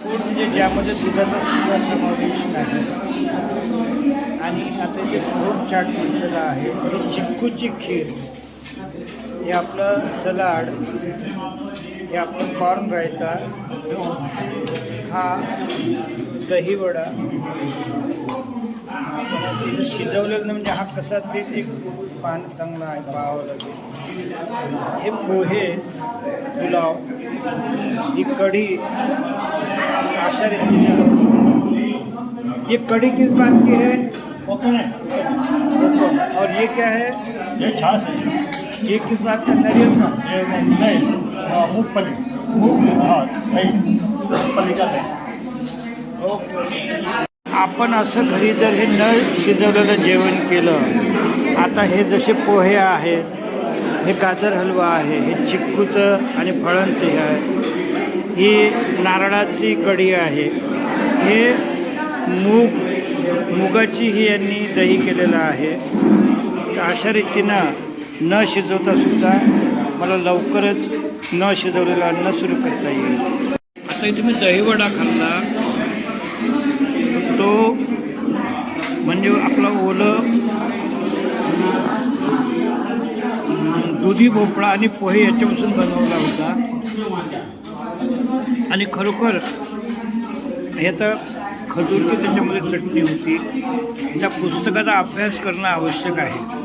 म्हणजे ज्यामध्ये दुधाचा सुद्धा समावेश नाही. आणि आता जे फ्रूट चाट म्हटलेलं आहे ही चिक्कूची खीर, हे आपलं सलाड, हे आपलं कॉर्न रायता, हा दहीवडा, आपण शिजवलेलं म्हणजे हा कसा तेच एक पान चांगला आहे पाहावं लागेल. हे पोहे, पुलाव, ही कढी, अशा रीतीने. ये कढ़ी किस बात की है? कोकम है। कोकम। और ये क्या है? ये छाछ है। ये किस बात का? नारियल का? ये नहीं, मूंगफली। हाँ, दही, मूंगफली का दही। ओके. आपण असं घरी जर हे न शिजवलेलं जेवण केलं, आता हे जसे पोहे आहेत, हे गाजर हलवा आहे, हे चिक्कूचं आणि फळांचं हे आहे, ही नारळाची कढी आहे, हे मुगाची ही यांनी दही केलेलं आहे. तर अशा रीतीनं न शिजवता सुद्धा मला लवकरच न शिजवलेलं अन्न सुरू करता येईल. आता इथे मी दहीवडा खाल्ला, तो म्हणजे आपला ओलं दुधी भोपळा आणि पोहे याच्यापासून बनवला होता. आणि खरोखर हे तर खजूरची त्याच्यामध्ये चटणी होती. त्या पुस्तकाचा अभ्यास करणं आवश्यक आहे.